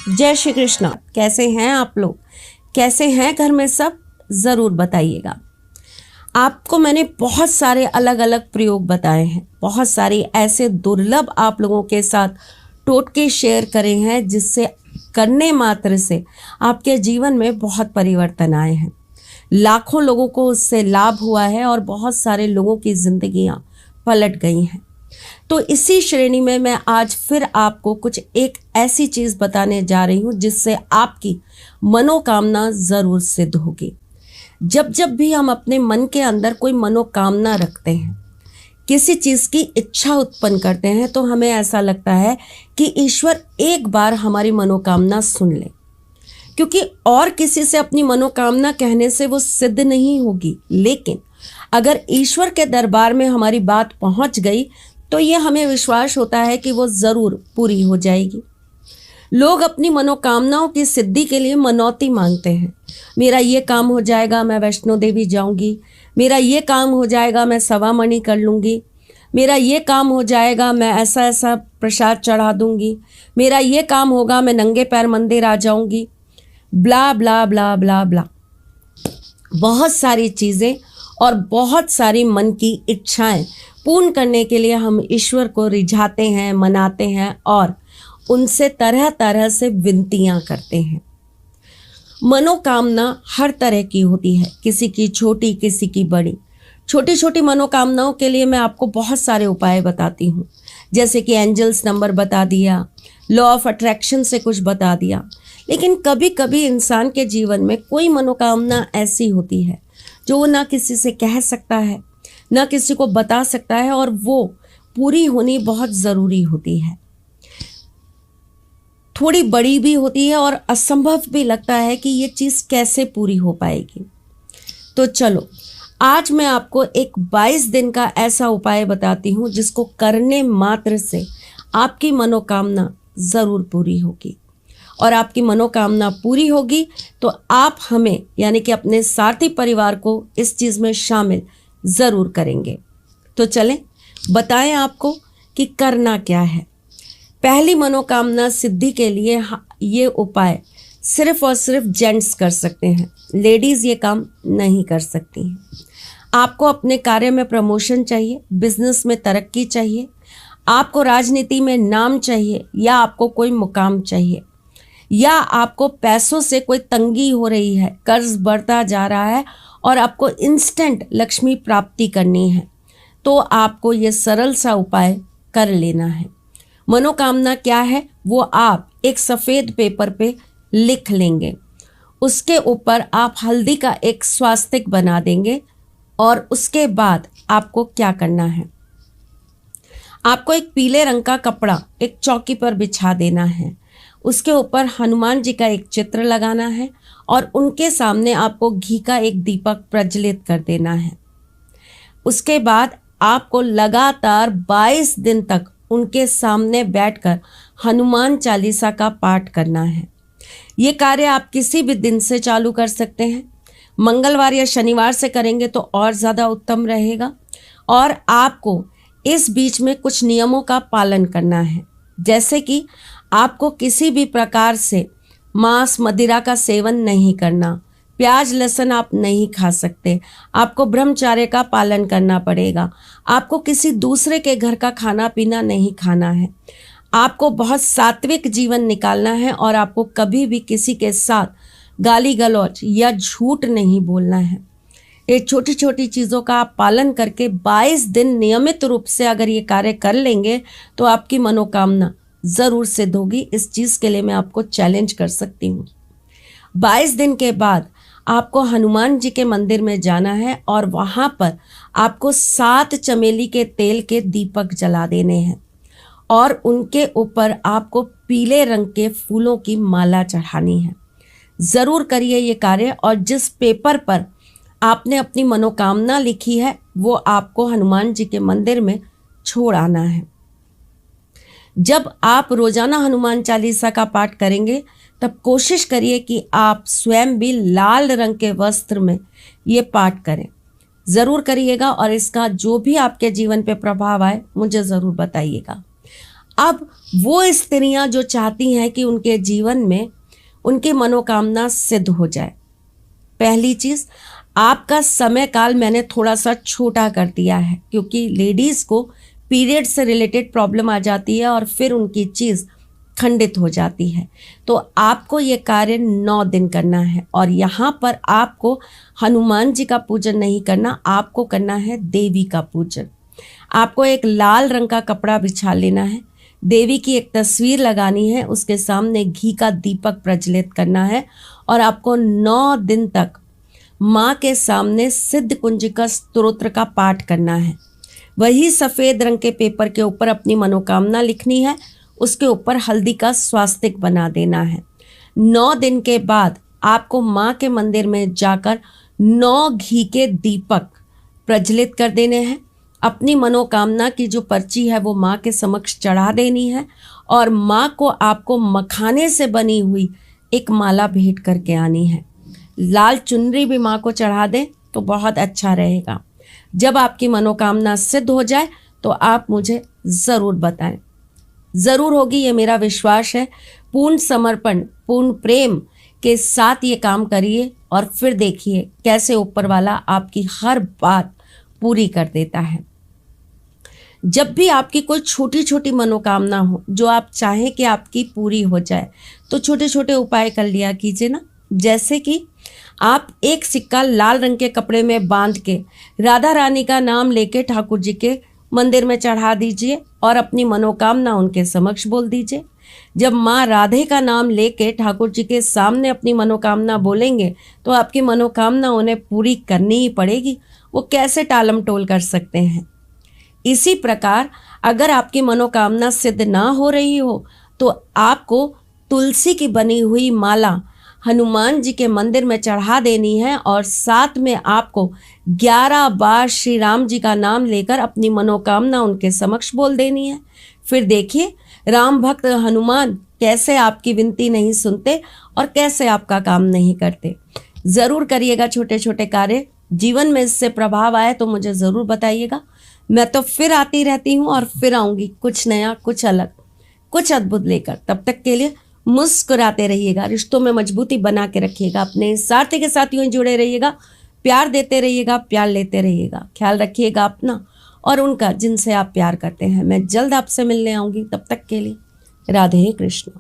जय श्री कृष्ण। कैसे हैं आप लोग? कैसे हैं घर में सब? ज़रूर बताइएगा। आपको मैंने बहुत सारे अलग अलग प्रयोग बताए हैं, बहुत सारे ऐसे दुर्लभ आप लोगों के साथ टोटके शेयर करे हैं जिससे करने मात्र से आपके जीवन में बहुत परिवर्तन आए हैं। लाखों लोगों को उससे लाभ हुआ है और बहुत सारे लोगों की जिंदगियां पलट गई हैं। तो इसी श्रेणी में मैं आज फिर आपको कुछ एक ऐसी चीज़ बताने जा रही हूँ जिससे आपकी मनोकामना ज़रूर सिद्ध होगी। जब जब भी हम अपने मन के अंदर कोई मनोकामना रखते हैं, किसी चीज़ की इच्छा उत्पन्न करते हैं, तो हमें ऐसा लगता है कि ईश्वर एक बार हमारी मनोकामना सुन ले, क्योंकि और किसी से अपनी मनोकामना कहने से वो सिद्ध नहीं होगी। लेकिन अगर ईश्वर के दरबार में हमारी बात पहुंच गई तो ये हमें विश्वास होता है कि वो ज़रूर पूरी हो जाएगी। लोग अपनी मनोकामनाओं की सिद्धि के लिए मनौती मांगते हैं। मेरा ये काम हो जाएगा, मैं वैष्णो देवी जाऊंगी। मेरा ये काम हो जाएगा, मैं सवामणि कर लूँगी। मेरा ये काम हो जाएगा, मैं ऐसा ऐसा प्रसाद चढ़ा दूंगी। मेरा ये काम होगा, मैं नंगे पैर मंदिर आ जाऊंगी। ब्ला ब्ला ब्ला ब्ला ब्ला, बहुत सारी चीज़ें और बहुत सारी मन की इच्छाएं पूर्ण करने के लिए हम ईश्वर को रिझाते हैं, मनाते हैं और उनसे तरह तरह से विनतियां करते हैं। मनोकामना हर तरह की होती है, किसी की छोटी, किसी की बड़ी। छोटी छोटी मनोकामनाओं के लिए मैं आपको बहुत सारे उपाय बताती हूँ, जैसे कि एंजल्स नंबर बता दिया, लॉ ऑफ अट्रैक्शन से कुछ बता दिया। लेकिन कभी कभी इंसान के जीवन में कोई मनोकामना ऐसी होती है जो वो ना किसी से कह सकता है, ना किसी को बता सकता है, और वो पूरी होनी बहुत ज़रूरी होती है। थोड़ी बड़ी भी होती है और असंभव भी लगता है कि ये चीज़ कैसे पूरी हो पाएगी। तो चलो, आज मैं आपको एक 22 दिन का ऐसा उपाय बताती हूँ जिसको करने मात्र से आपकी मनोकामना ज़रूर पूरी होगी। और आपकी मनोकामना पूरी होगी तो आप हमें यानी कि अपने साथी परिवार को इस चीज़ में शामिल ज़रूर करेंगे। तो चलें बताएं आपको कि करना क्या है। पहली मनोकामना सिद्धि के लिए ये उपाय सिर्फ और सिर्फ जेंट्स कर सकते हैं, लेडीज़ ये काम नहीं कर सकती हैं। आपको अपने कार्य में प्रमोशन चाहिए, बिजनेस में तरक्की चाहिए, आपको राजनीति में नाम चाहिए, या आपको कोई मुकाम चाहिए, या आपको पैसों से कोई तंगी हो रही है, कर्ज बढ़ता जा रहा है और आपको इंस्टेंट लक्ष्मी प्राप्ति करनी है, तो आपको ये सरल सा उपाय कर लेना है। मनोकामना क्या है वो आप एक सफ़ेद पेपर पे लिख लेंगे। उसके ऊपर आप हल्दी का एक स्वास्तिक बना देंगे और उसके बाद आपको क्या करना है, आपको एक पीले रंग का कपड़ा एक चौकी पर बिछा देना है। उसके ऊपर हनुमान जी का एक चित्र लगाना है और उनके सामने आपको घी का एक दीपक प्रज्वलित कर देना है। उसके बाद आपको लगातार 22 दिन तक उनके सामने बैठकर हनुमान चालीसा का पाठ करना है। ये कार्य आप किसी भी दिन से चालू कर सकते हैं। मंगलवार या शनिवार से करेंगे तो और ज़्यादा उत्तम रहेगा। और आपको इस बीच में कुछ नियमों का पालन करना है, जैसे कि आपको किसी भी प्रकार से मांस मदिरा का सेवन नहीं करना, प्याज लहसुन आप नहीं खा सकते, आपको ब्रह्मचर्य का पालन करना पड़ेगा, आपको किसी दूसरे के घर का खाना पीना नहीं खाना है, आपको बहुत सात्विक जीवन निकालना है और आपको कभी भी किसी के साथ गाली गलौज या झूठ नहीं बोलना है। ये छोटी छोटी चीज़ों का आप पालन करके 22 दिन नियमित रूप से अगर ये कार्य कर लेंगे तो आपकी मनोकामना ज़रूर सिद्ध होगी। इस चीज़ के लिए मैं आपको चैलेंज कर सकती हूँ। 22 दिन के बाद आपको हनुमान जी के मंदिर में जाना है और वहाँ पर आपको 7 चमेली के तेल के दीपक जला देने हैं और उनके ऊपर आपको पीले रंग के फूलों की माला चढ़ानी है। ज़रूर करिए ये कार्य और जिस पेपर पर आपने अपनी मनोकामना लिखी है वो आपको हनुमान जी के मंदिर में छोड़ आना है। जब आप रोजाना हनुमान चालीसा का पाठ करेंगे तब कोशिश करिए कि आप स्वयं भी लाल रंग के वस्त्र में ये पाठ करें। ज़रूर करिएगा और इसका जो भी आपके जीवन पे प्रभाव आए मुझे ज़रूर बताइएगा। अब वो स्त्रियां जो चाहती हैं कि उनके जीवन में उनकी मनोकामना सिद्ध हो जाए, पहली चीज, आपका समय काल मैंने थोड़ा सा छोटा कर दिया है, क्योंकि लेडीज को पीरियड से रिलेटेड प्रॉब्लम आ जाती है और फिर उनकी चीज खंडित हो जाती है। तो आपको ये कार्य 9 दिन करना है और यहाँ पर आपको हनुमान जी का पूजन नहीं करना, आपको करना है देवी का पूजन। आपको एक लाल रंग का कपड़ा बिछा लेना है, देवी की एक तस्वीर लगानी है, उसके सामने घी का दीपक प्रज्वलित करना है और आपको 9 दिन तक माँ के सामने सिद्ध कुंजिका स्तोत्र का पाठ करना है। वही सफ़ेद रंग के पेपर के ऊपर अपनी मनोकामना लिखनी है, उसके ऊपर हल्दी का स्वास्तिक बना देना है। 9 दिन के बाद आपको माँ के मंदिर में जाकर 9 घी के दीपक प्रज्वलित कर देने हैं। अपनी मनोकामना की जो पर्ची है वो माँ के समक्ष चढ़ा देनी है और माँ को आपको मखाने से बनी हुई एक माला भेंट करके आनी है। लाल चुनरी भी माँ को चढ़ा दें तो बहुत अच्छा रहेगा। जब आपकी मनोकामना सिद्ध हो जाए तो आप मुझे ज़रूर बताएं। ज़रूर होगी, ये मेरा विश्वास है। पूर्ण समर्पण, पूर्ण प्रेम के साथ ये काम करिए और फिर देखिए कैसे ऊपर वाला आपकी हर बात पूरी कर देता है। जब भी आपकी कोई छोटी छोटी मनोकामना हो जो आप चाहें कि आपकी पूरी हो जाए, तो छोटे छोटे उपाय कर लिया कीजिए ना। जैसे कि आप एक सिक्का लाल रंग के कपड़े में बांध के राधा रानी का नाम लेके ठाकुर जी के मंदिर में चढ़ा दीजिए और अपनी मनोकामना उनके समक्ष बोल दीजिए। जब माँ राधे का नाम लेके ठाकुर जी के सामने अपनी मनोकामना बोलेंगे तो आपकी मनोकामना उन्हें पूरी करनी ही पड़ेगी, वो कैसे टालम टोल कर सकते हैं। इसी प्रकार अगर आपकी मनोकामना सिद्ध ना हो रही हो तो आपको तुलसी की बनी हुई माला हनुमान जी के मंदिर में चढ़ा देनी है और साथ में आपको 11 बार श्री राम जी का नाम लेकर अपनी मनोकामना उनके समक्ष बोल देनी है। फिर देखिए राम भक्त हनुमान कैसे आपकी विनती नहीं सुनते और कैसे आपका काम नहीं करते। ज़रूर करिएगा छोटे छोटे कार्य। जीवन में इससे प्रभाव आए तो मुझे ज़रूर बताइएगा। मैं तो फिर आती रहती हूँ और फिर आऊँगी कुछ नया, कुछ अलग, कुछ अद्भुत लेकर। तब तक के लिए मुस्कुराते रहिएगा, रिश्तों में मजबूती बना के रखिएगा, अपने साथी के साथ यूं ही जुड़े रहिएगा, प्यार देते रहिएगा, प्यार लेते रहिएगा। ख्याल रखिएगा अपना और उनका जिनसे आप प्यार करते हैं। मैं जल्द आपसे मिलने आऊँगी। तब तक के लिए राधे कृष्ण।